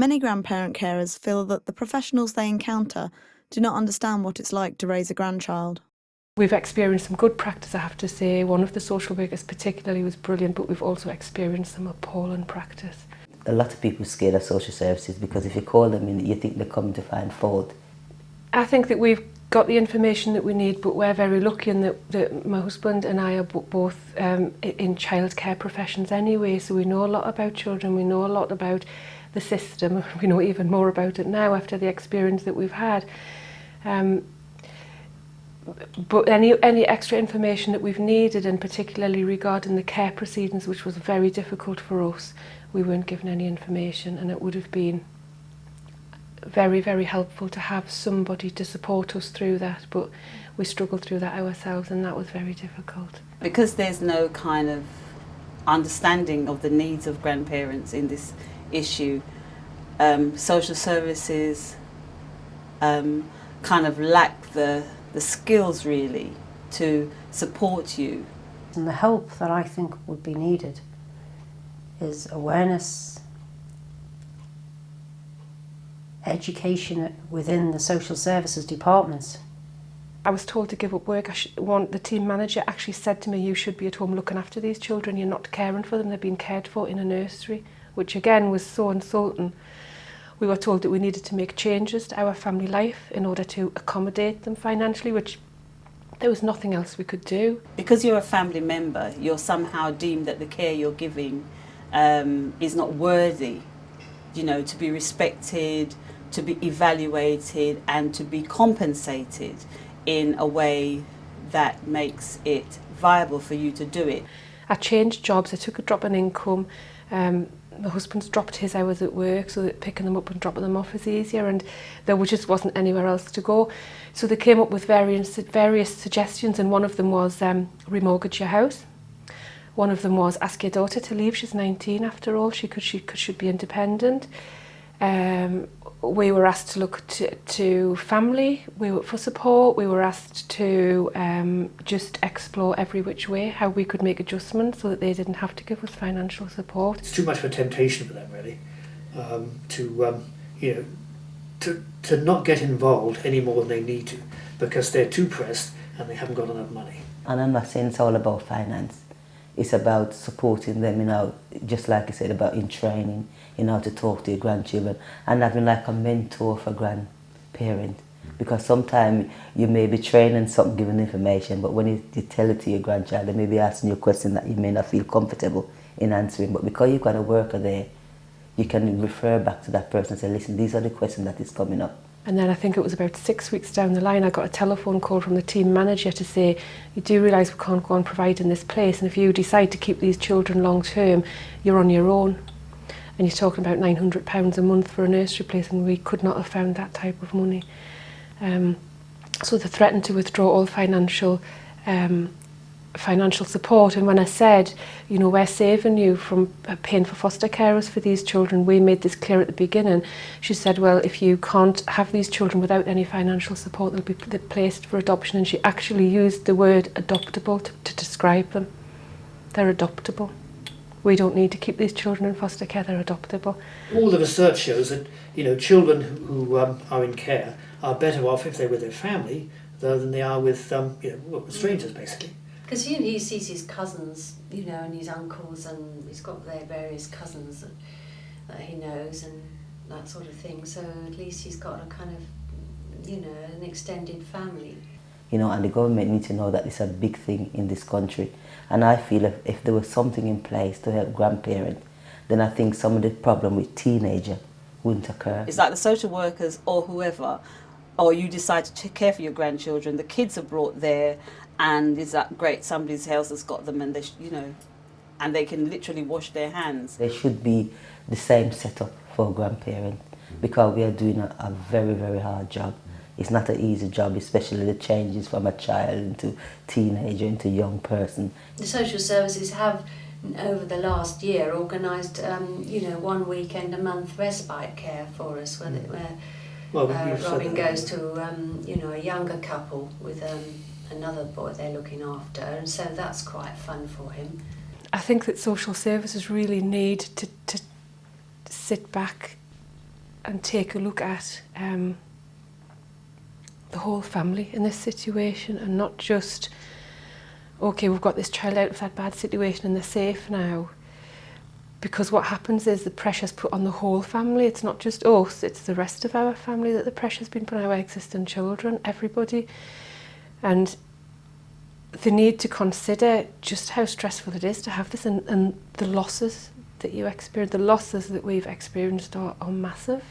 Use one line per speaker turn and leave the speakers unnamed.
Many grandparent carers feel that the professionals they encounter do not understand what it's like to raise a grandchild.
We've experienced some good practice, I have to say. One of the social workers particularly was brilliant, but we've also experienced some appalling practice.
A lot of people are scared of social services because if you call them in, you think they're coming to find fault.
I think that we've got the information that we need, but we're very lucky in that my husband and I are both in childcare professions anyway, so we know a lot about children, we know a lot about the system, we know even more about it now after the experience that we've had. But any extra information that we've needed, and particularly regarding the care proceedings, which was very difficult for us, we weren't given any information, and it would have been very, very helpful to have somebody to support us through that, but we struggled through that ourselves, and that was very difficult.
Because there's no kind of understanding of the needs of grandparents in this issue, social services kind of lack the skills really to support you.
And the help that I think would be needed is awareness, education within the social services departments.
I was told to give up work. The team manager actually said to me, you should be at home looking after these children, you're not caring for them, they're being cared for in a nursery, which again was so insulting. We were told that we needed to make changes to our family life in order to accommodate them financially, which there was nothing else we could do.
Because you're a family member, you're somehow deemed that the care you're giving is not worthy, you know, to be respected, to be evaluated and to be compensated in a way that makes it viable for you to do it.
I changed jobs, I took a drop in income. My husband's dropped his hours at work so that picking them up and dropping them off is easier, and there just wasn't anywhere else to go. So they came up with various suggestions, and one of them was remortgage your house. One of them was ask your daughter to leave. She's 19 after all. She should be independent. We were asked to look to family. For support. We were asked to just explore every which way how we could make adjustments so that they didn't have to give us financial support.
It's too much of a temptation for them, really, to not get involved any more than they need to because they're too pressed and they haven't got enough money.
And I'm not saying it's all about finance. It's about supporting them, you know, just like you said, about in training, you know, to talk to your grandchildren and having like a mentor for grandparent. Because sometimes you may be training something, giving information, but when you tell it to your grandchild, they may be asking you a question that you may not feel comfortable in answering. But because you've got a worker there, you can refer back to that person and say, listen, these are the questions that is coming up.
And then I think it was about 6 weeks down the line, I got a telephone call from the team manager to say, you do realise we can't go on providing this place, and if you decide to keep these children long term, you're on your own. And you're talking about £900 a month for a nursery place, and we could not have found that type of money. So they threatened to withdraw all financial support, and when I said, you know, we're saving you from paying for foster carers for these children, we made this clear at the beginning. She said, well, if you can't have these children without any financial support, they'll be placed for adoption, and she actually used the word adoptable to describe them. They're adoptable. We don't need to keep these children in foster care, they're adoptable.
All the research shows that, you know, children who are in care are better off if they're with their family than they are with with strangers, basically.
Because he sees his cousins, you know, and his uncles, and he's got their various cousins that he knows and that sort of thing. So at least he's got a kind of, you know, an extended family.
You know, and the government needs to know that it's a big thing in this country. And I feel if there was something in place to help grandparents, then I think some of the problem with teenagers wouldn't occur.
It's like the social workers or whoever, or you decide to care for your grandchildren, the kids are brought there, and is that great, somebody's house has got them, and they, and they can literally wash their hands.
There should be the same setup for grandparents because we are doing a very, very hard job. It's not an easy job, especially the changes from a child into teenager into young person.
The social services have, over the last year, organised, 1 weekend a month respite care for us, where Robin goes to, a younger couple with another boy they're looking after, and so that's quite fun for him.
I think that social services really need to sit back and take a look at the whole family in this situation, and not just, okay, we've got this child out of that bad situation and they're safe now. Because what happens is the pressure's put on the whole family. It's not just us, it's the rest of our family that the pressure's been put on, our existing children, everybody. And the need to consider just how stressful it is to have this, and the losses that you experience, the losses that we've experienced are massive.